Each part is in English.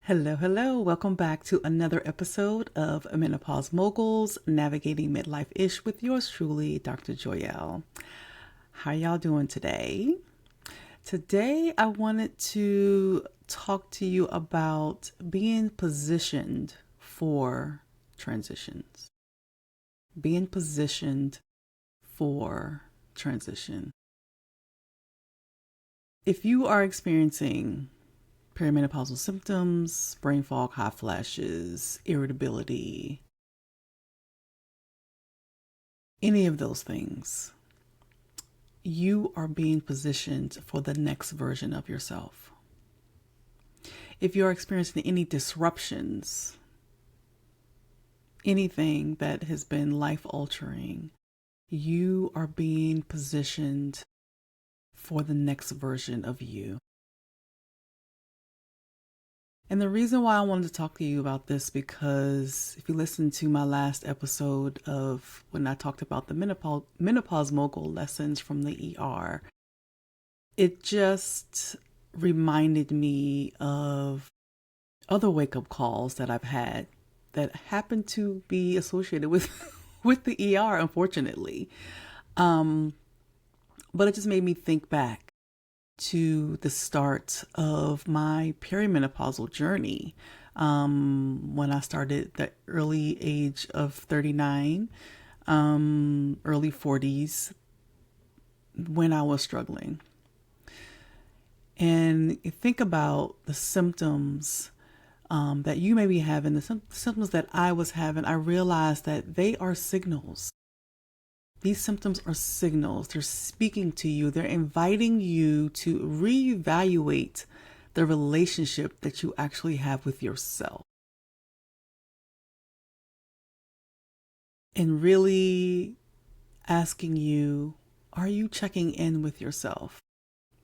Hello, hello. Welcome back to another episode of Menopause Moguls, Navigating Midlife-ish with yours truly, Dr. Joyelle. How y'all doing today? Today, I wanted to talk to you about being positioned for transitions. Being positioned for transition. If you are experiencing perimenopausal symptoms, brain fog, hot flashes, irritability, any of those things, you are being positioned for the next version of yourself. If you're experiencing any disruptions, anything that has been life-altering, you are being positioned for the next version of you. And the reason why I wanted to talk to you about this, because if you listen to my last episode of when I talked about the menopause mogul lessons from the ER, it just reminded me of other wake-up calls that I've had that happen to be associated with with the ER, unfortunately. But it just made me think back to the start of my perimenopausal journey, when I started the early age of 39, early 40s, when I was struggling. And think about the symptoms that you may be having, the symptoms that I was having. I realized that they are signals. These symptoms are signals. They're speaking to you. They're inviting you to reevaluate the relationship that you actually have with yourself. And really asking you, are you checking in with yourself?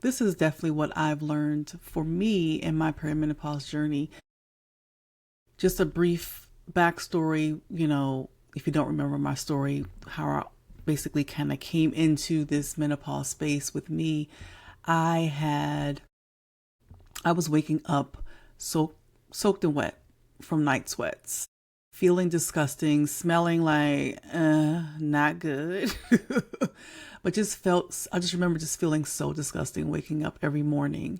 This is definitely what I've learned for me in my perimenopause journey. Just a brief backstory, if you don't remember my story, how I basically kind of came into this menopause space with me. I was waking up soaked and wet from night sweats, feeling disgusting, smelling like not good. But I just remember just feeling so disgusting, waking up every morning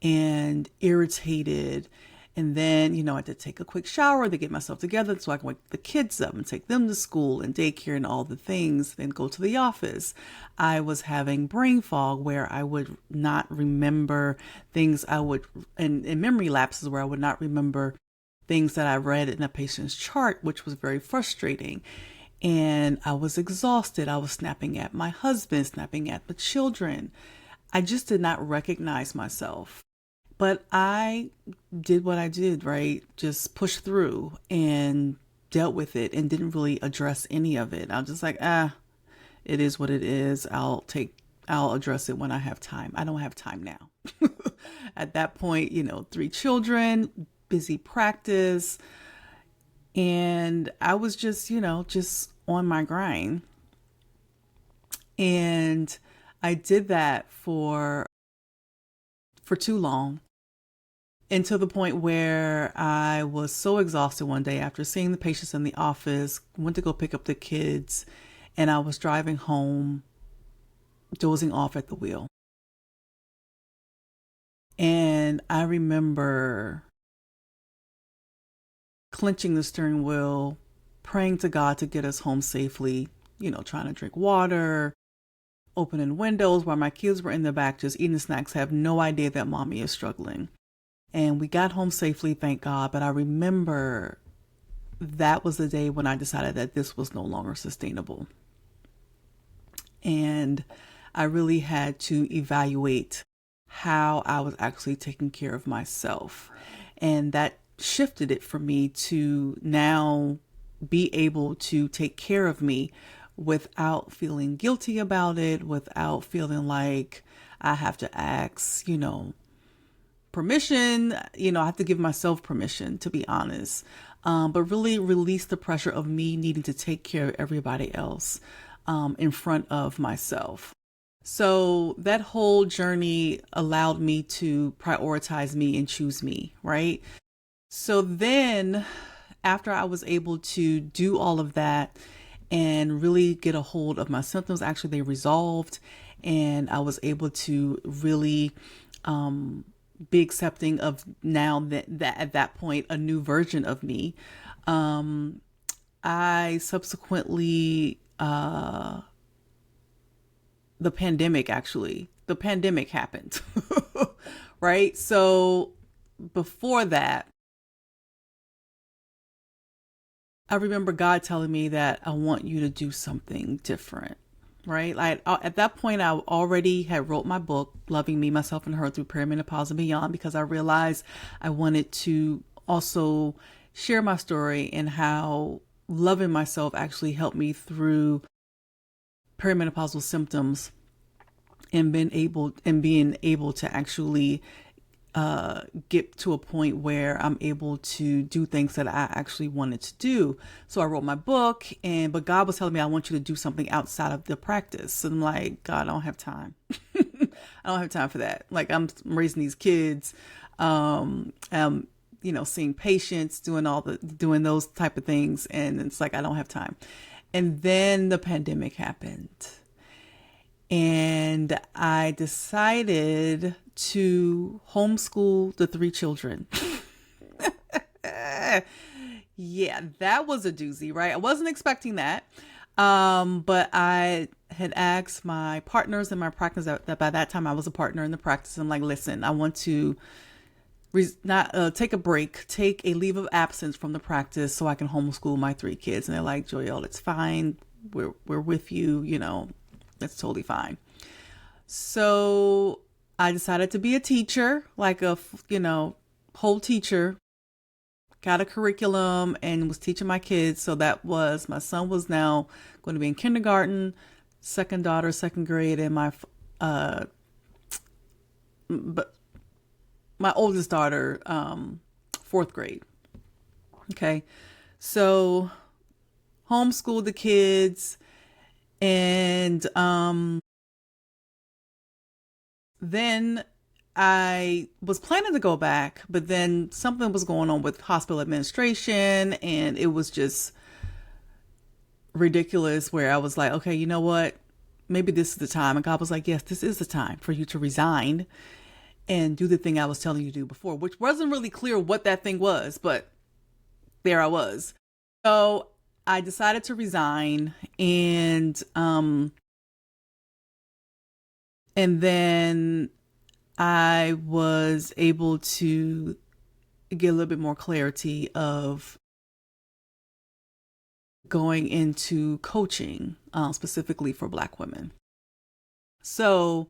and irritated. And then, I had to take a quick shower to get myself together so I can wake the kids up and take them to school and daycare and all the things, then go to the office. I was having brain fog where I would not remember things and memory lapses where I would not remember things that I read in a patient's chart, which was very frustrating. And I was exhausted. I was snapping at my husband, snapping at the children. I just did not recognize myself. But I did what I did, right? Just pushed through and dealt with it and didn't really address any of it. I'm just like, it is what it is. I'll address it when I have time. I don't have time now. At that point, 3 children, busy practice. And I was just on my grind. And I did that for too long. And to the point where I was so exhausted one day after seeing the patients in the office, went to go pick up the kids, and I was driving home, dozing off at the wheel. And I remember clenching the steering wheel, praying to God to get us home safely, trying to drink water, opening windows while my kids were in the back just eating snacks, have no idea that mommy is struggling. And we got home safely, thank God. But I remember that was the day when I decided that this was no longer sustainable. And I really had to evaluate how I was actually taking care of myself. And that shifted it for me to now be able to take care of me without feeling guilty about it, without feeling like I have to ask, permission. I have to give myself permission, to be honest, but really release the pressure of me needing to take care of everybody else in front of myself. So that whole journey allowed me to prioritize me and choose me, right? So then, after I was able to do all of that and really get a hold of my symptoms, actually, they resolved, and I was able to really be accepting of now that at that point, a new version of me. I subsequently, the pandemic happened, right? So before that, I remember God telling me that I want you to do something different, right? Like at that point, I already had wrote my book, Loving Me, Myself, and Her Through Perimenopause and Beyond, because I realized I wanted to also share my story and how loving myself actually helped me through perimenopausal symptoms and being able to actually get to a point where I'm able to do things that I actually wanted to do. So I wrote my book, but God was telling me, I want you to do something outside of the practice. And I'm like, God, I don't have time. I don't have time for that. Like I'm raising these kids, seeing patients, doing those type of things. And it's like, I don't have time. And then the pandemic happened. And I decided to homeschool the three children. Yeah, that was a doozy, right? I wasn't expecting that. But I had asked my partners in my practice that by that time I was a partner in the practice. I'm like, listen, I want to not take a break, take a leave of absence from the practice so I can homeschool my three kids. And they're like, Joyelle, it's fine. We're with you. That's totally fine. So I decided to be a teacher, like whole teacher, got a curriculum and was teaching my kids. So my son was now going to be in kindergarten, second daughter, second grade, and but my oldest daughter, fourth grade. Okay. So homeschooled the kids and, then I was planning to go back, but then something was going on with hospital administration and it was just ridiculous where I was like, okay, you know what? Maybe this is the time. And God was like, yes, this is the time for you to resign and do the thing I was telling you to do before, which wasn't really clear what that thing was, but there I was. So I decided to resign and then I was able to get a little bit more clarity of going into coaching, specifically for Black women. So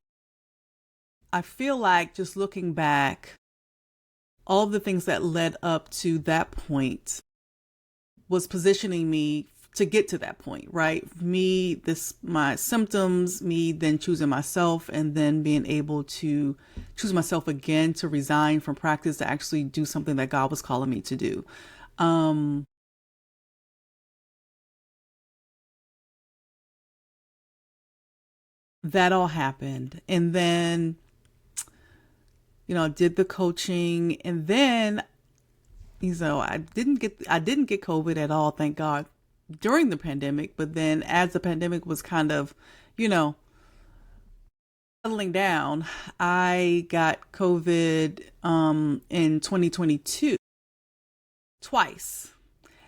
I feel like just looking back, all the things that led up to that point was positioning me to get to that point, right? My symptoms, me then choosing myself and then being able to choose myself again to resign from practice to actually do something that God was calling me to do. That all happened. And then, did the coaching and then, I didn't get COVID at all, thank God, during the pandemic. But then as the pandemic was kind of, you know, settling down, I got COVID in 2022 twice,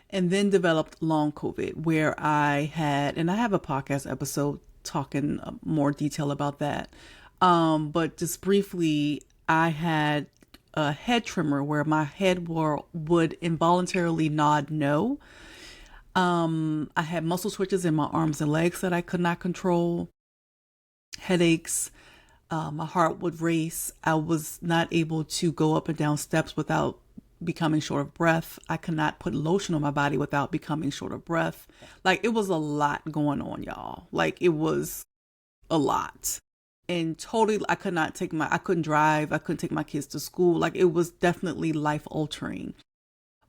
and then developed long COVID where and I have a podcast episode talking more detail about that. But just briefly, I had a head tremor where my head would involuntarily nod no. I had muscle twitches in my arms and legs that I could not control, headaches. My heart would race. I was not able to go up and down steps without becoming short of breath. I could not put lotion on my body without becoming short of breath. Like it was a lot going on, y'all. Like it was a lot. And totally, I couldn't drive. I couldn't take my kids to school. Like it was definitely life altering.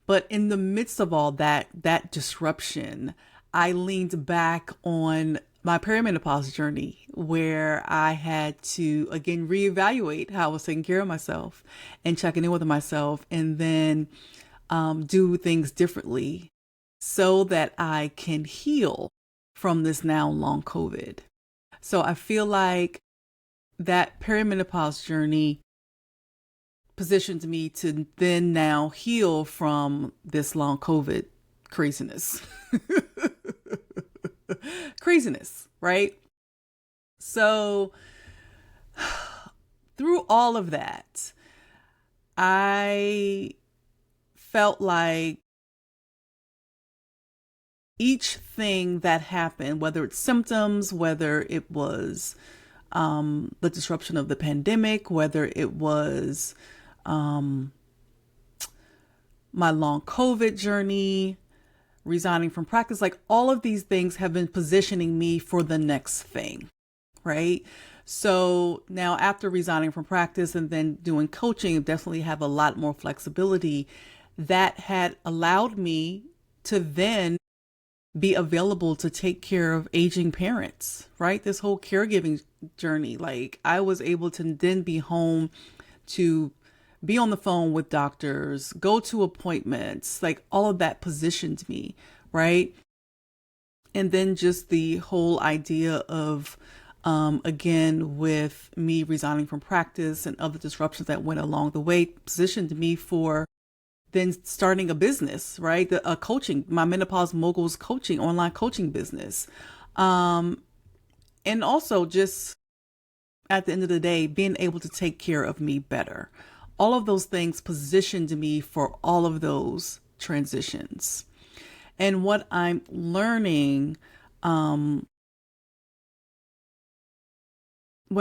But in the midst of all that disruption, I leaned back on my perimenopause journey where I had to again reevaluate how I was taking care of myself and checking in with myself. And then do things differently so that I can heal from this now long COVID. So I feel like that perimenopause journey positioned me to then now heal from this long COVID craziness. Craziness, right? So through all of that, I felt like each thing that happened, whether it's symptoms, whether it was the disruption of the pandemic, whether it was my long COVID journey, resigning from practice, like all of these things have been positioning me for the next thing, right? So now after resigning from practice and then doing coaching, I definitely have a lot more flexibility that had allowed me to then be available to take care of aging parents, right? This whole caregiving journey, like I was able to then be home to be on the phone with doctors, go to appointments, like all of that positioned me, right? And then just the whole idea of, again, with me resigning from practice and other disruptions that went along the way, positioned me for then starting a business, right? A coaching, my Menopause Moguls coaching, online coaching business. And also just at the end of the day, being able to take care of me better. All of those things positioned me for all of those transitions. And what I'm learning when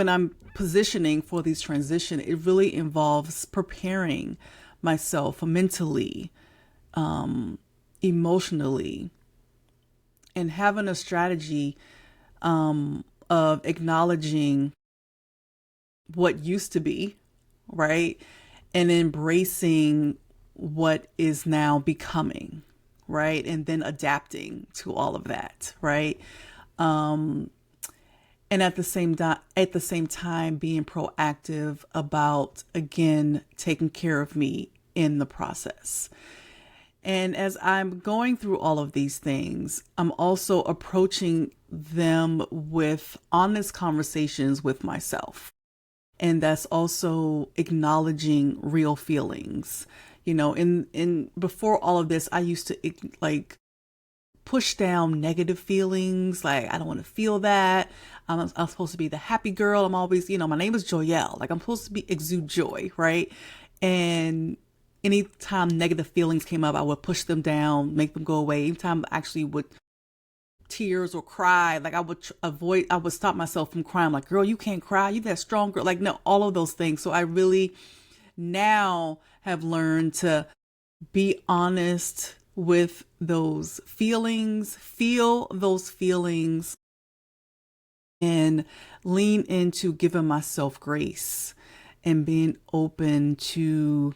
I'm positioning for these transitions, it really involves preparing myself mentally, emotionally, and having a strategy of acknowledging what used to be, right? And embracing what is now becoming, right? And then adapting to all of that, right? And at the same time being proactive about, again, taking care of me in the process. And as I'm going through all of these things, I'm also approaching them with honest conversations with myself. And that's also acknowledging real feelings. You know, in before all of this, I used to like push down negative feelings. Like, I don't want to feel that. I'm supposed to be the happy girl. I'm always, my name is Joyelle. Like, I'm supposed to be exude joy, right? And anytime negative feelings came up, I would push them down, make them go away. Anytime I actually would tears or cry, like I would stop myself from crying. Like, girl, you can't cry. You that strong girl. Like, no, all of those things. So I really now have learned to be honest with those feelings, feel those feelings, and lean into giving myself grace and being open to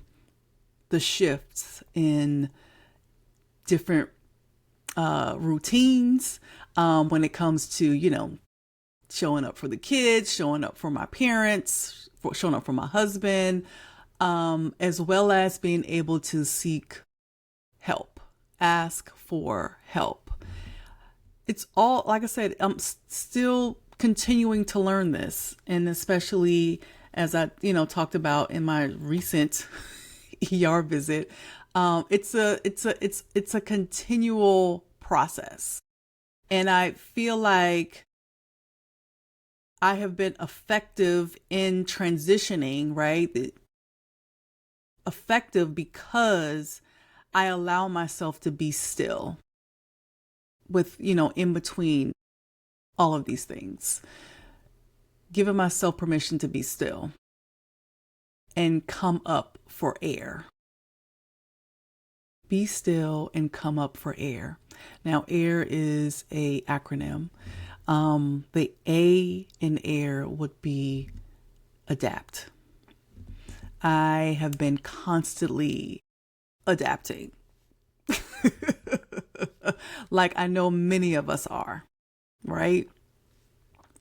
the shifts in different routines when it comes to, showing up for the kids, showing up for my parents, showing up for my husband, as well as being able to seek help, ask for help. It's all, like I said, I'm still continuing to learn this. And especially as I, talked about in my recent ER visit, it's a continual process. And I feel like I have been effective in transitioning, right? Effective because I allow myself to be still with, in between all of these things, giving myself permission to be still and come up for air. Be still and come up for air. Now, air is a acronym. The A in air would be adapt. I have been constantly adapting. Like I know many of us are, right?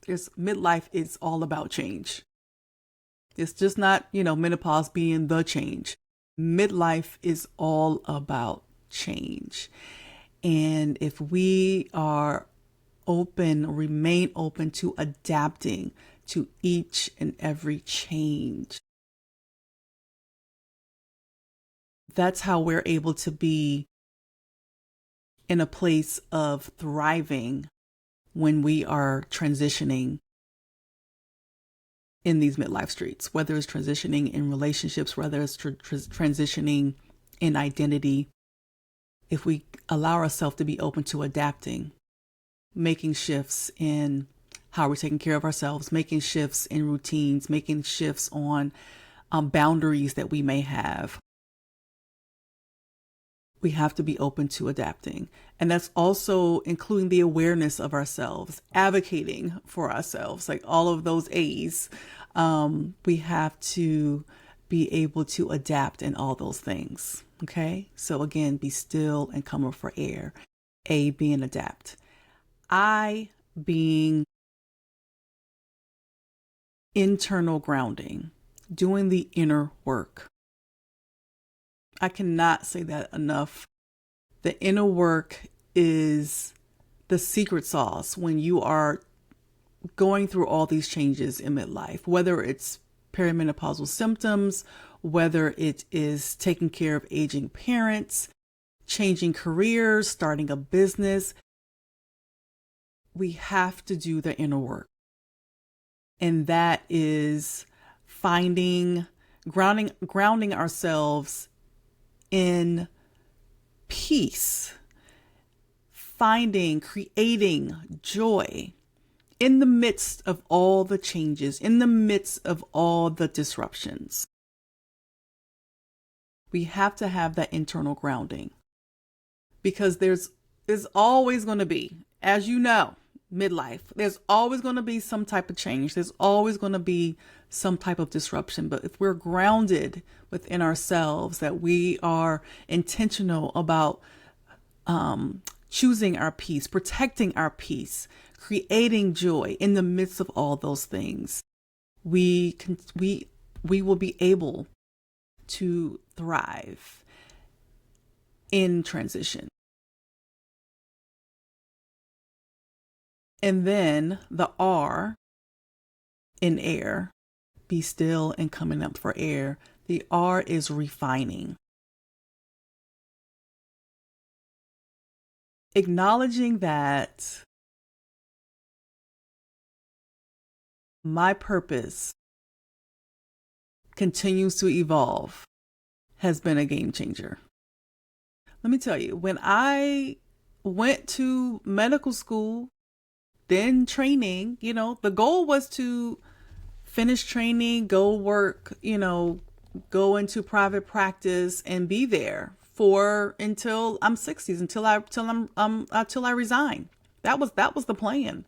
Midlife is all about change. It's just not, menopause being the change. Midlife is all about change. And if we are remain open to adapting to each and every change, that's how we're able to be in a place of thriving when we are transitioning in these midlife streets, whether it's transitioning in relationships, whether it's transitioning in identity. If we allow ourselves to be open to adapting, making shifts in how we're taking care of ourselves, making shifts in routines, making shifts on boundaries that we may have, we have to be open to adapting. And that's also including the awareness of ourselves, advocating for ourselves, like all of those A's. We have to be able to adapt in all those things. Okay. So again, be still and come up for air. A being adapt. I being internal grounding, doing the inner work. I cannot say that enough. The inner work is the secret sauce when you are going through all these changes in midlife, whether it's perimenopausal symptoms, whether it is taking care of aging parents, changing careers, starting a business. We have to do the inner work. And that is grounding ourselves in peace, creating joy in the midst of all the changes, in the midst of all the disruptions. We have to have that internal grounding because there's always going to be, as you know, midlife, there's always going to be some type of change. There's always going to be some type of disruption. But if we're grounded within ourselves, that we are intentional about choosing our peace, protecting our peace, creating joy in the midst of all those things, we will be able to thrive in transition. And then the R in air, be still and coming up for air. The R is refining. Acknowledging that my purpose continues to evolve has been a game changer. Let me tell you, when I went to medical school, then training, the goal was to finish training, go work, go into private practice and be there until I'm 60s, until I resign. That was the plan.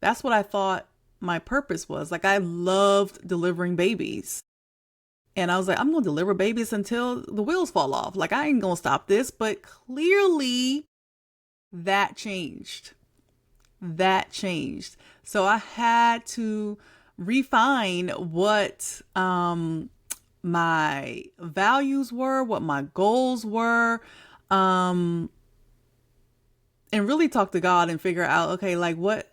That's what I thought my purpose was. Like, I loved delivering babies. And I was like, I'm going to deliver babies until the wheels fall off. Like, I ain't going to stop this. But clearly that changed. So I had to refine what my values were, what my goals were, and really talk to God and figure out, okay, like what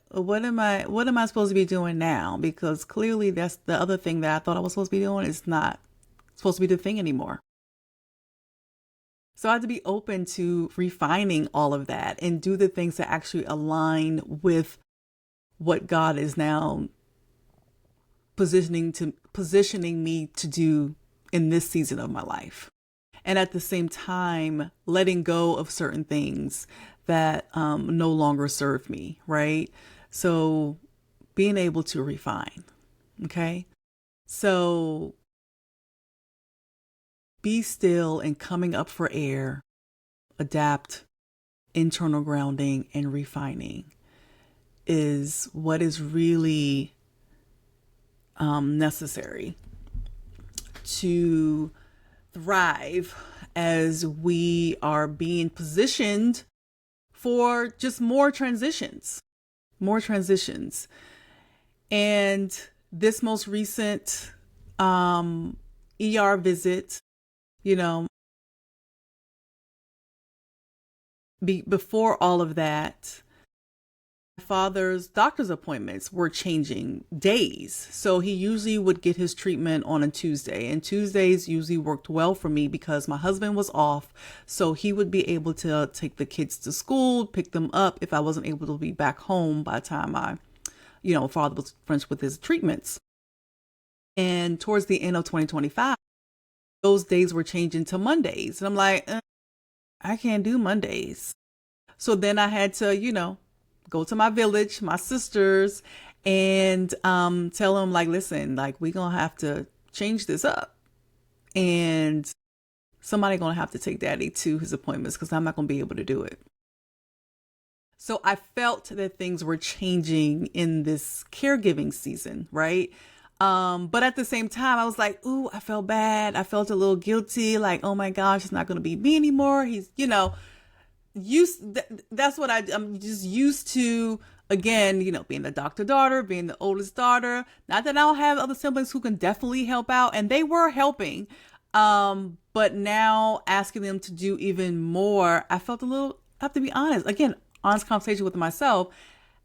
am I supposed to be doing now? Because clearly that's the other thing that I thought I was supposed to be doing is not supposed to be the thing anymore. So I had to be open to refining all of that and do the things that actually align with what God is now positioning me to do in this season of my life. And at the same time, letting go of certain things that no longer serve me, right? So being able to refine, okay? So be still and coming up for air, adapt, internal grounding, and refining is what is really necessary to thrive as we are being positioned for just more transitions. And this most recent ER visit You know, before all of that, my father's doctor's appointments were changing days. So he usually would get his treatment on a Tuesday, and Tuesdays usually worked well for me because my husband was off. So he would be able to take the kids to school, pick them up if I wasn't able to be back home by the time father was finished with his treatments. And towards the end of 2025, those days were changing to Mondays. And I'm like, I can't do Mondays. So then I had to, go to my village, my sisters, and tell them, like, listen, like, we're going to have to change this up. And somebody going to have to take daddy to his appointments because I'm not going to be able to do it. So I felt that things were changing in this caregiving season, right? But at the same time, I was like, ooh, I felt bad. I felt a little guilty. Like, oh my gosh, it's not going to be me anymore. He's, that's what I'm just used to. Again, being the doctor daughter, being the oldest daughter. Not that I don't have other siblings who can definitely help out, and they were helping. But now asking them to do even more, I felt a little, I have to be honest, again, honest conversation with myself,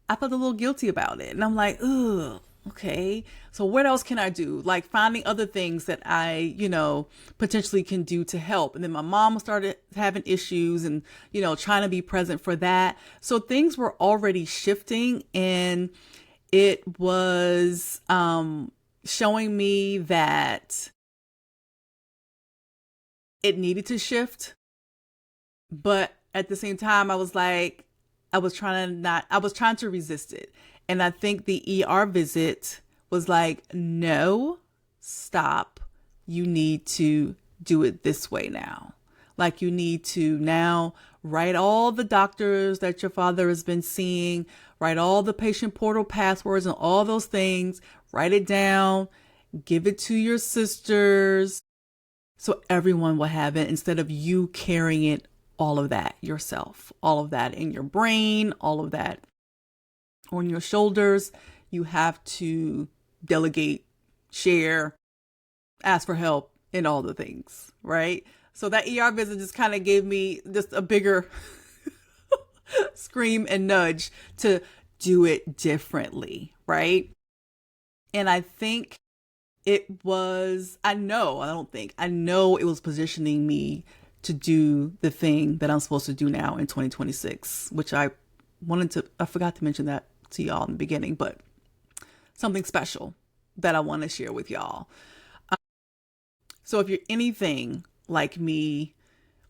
I felt a little guilty about it. And I'm like, ugh, okay. So what else can I do? Like finding other things that I, potentially can do to help. And then my mom started having issues and, trying to be present for that. So things were already shifting, and it was showing me that it needed to shift. But at the same time, I was like, I was trying to resist it. And I think the ER visit was like, no, stop. You need to do it this way now. Like, you need to now write all the doctors that your father has been seeing, write all the patient portal passwords and all those things, write it down, give it to your sisters so everyone will have it instead of you carrying it, all of that yourself, all of that in your brain, all of that on your shoulders. You have to delegate, share, ask for help in all the things, right? So that ER visit just kind of gave me just a bigger scream and nudge to do it differently, right? And I think I know it was positioning me to do the thing that I'm supposed to do now in 2026, which I forgot to mention that to y'all in the beginning, but something special that I want to share with y'all. So if you're anything like me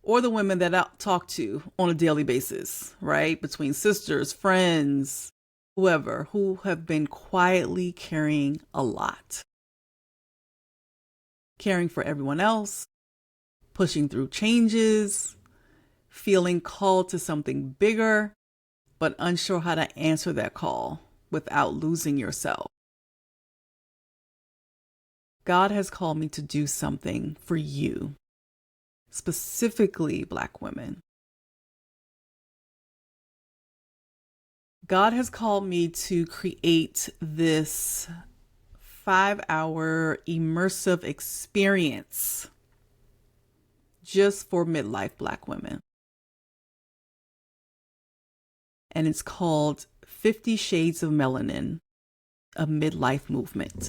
or the women that I talk to on a daily basis, right? Between sisters, friends, whoever, who have been quietly carrying a lot, caring for everyone else, pushing through changes, feeling called to something bigger, but unsure how to answer that call without losing yourself. God has called me to do something for you, specifically Black women. God has called me to create this 5-hour immersive experience just for midlife Black women. And it's called 50 Shades of Melanin, a midlife movement.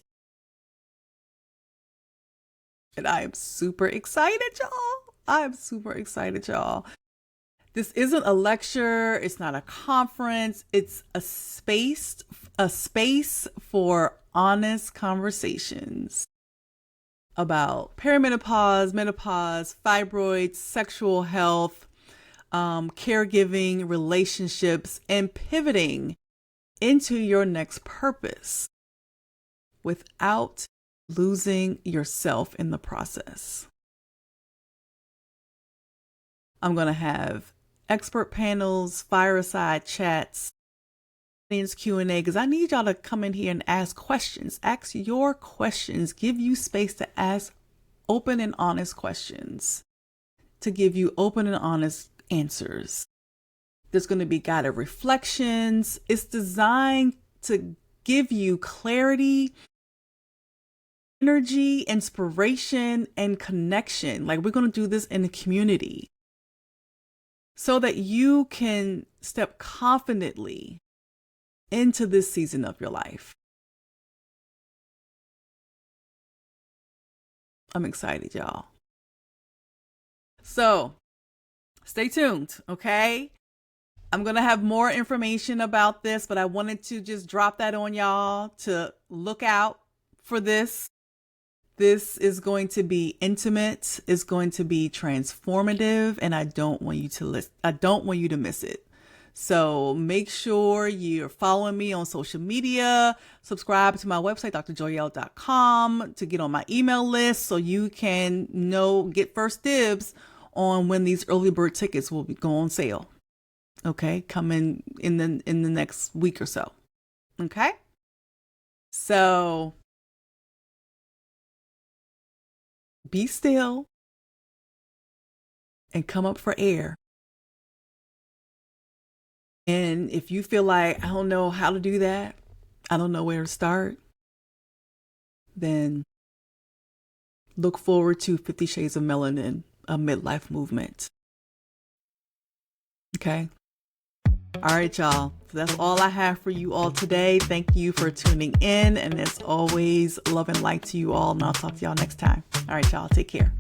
And I am super excited, y'all. I am super excited, y'all. This isn't a lecture. It's not a conference. It's a space for honest conversations about perimenopause, menopause, fibroids, sexual health, caregiving, relationships, and pivoting into your next purpose without losing yourself in the process. I'm going to have expert panels, fireside chats, audience Q&A, because I need y'all to come in here and ask questions. Ask your questions. Give you space to ask open and honest questions, to give you open and honest answers. There's going to be guided reflections. It's designed to give you clarity energy, inspiration, and connection. Like, we're going to do this in a community so that you can step confidently into this season of your life. I'm excited, y'all. So stay tuned, okay? I'm going to have more information about this, but I wanted to just drop that on y'all to look out for this. This is going to be intimate, it's going to be transformative, and I don't want you to miss it. So make sure you're following me on social media, subscribe to my website, drjoyelle.com, to get on my email list so you can get first dibs on when these early bird tickets will go on sale. Okay, come in the next week or so. Okay? So be still and come up for air. And if you feel like, I don't know how to do that, I don't know where to start, then look forward to 50 Shades of Melanin, a midlife movement. Okay? All right, y'all. So that's all I have for you all today. Thank you for tuning in. And as always, love and light to you all. And I'll talk to y'all next time. All right, y'all. Take care.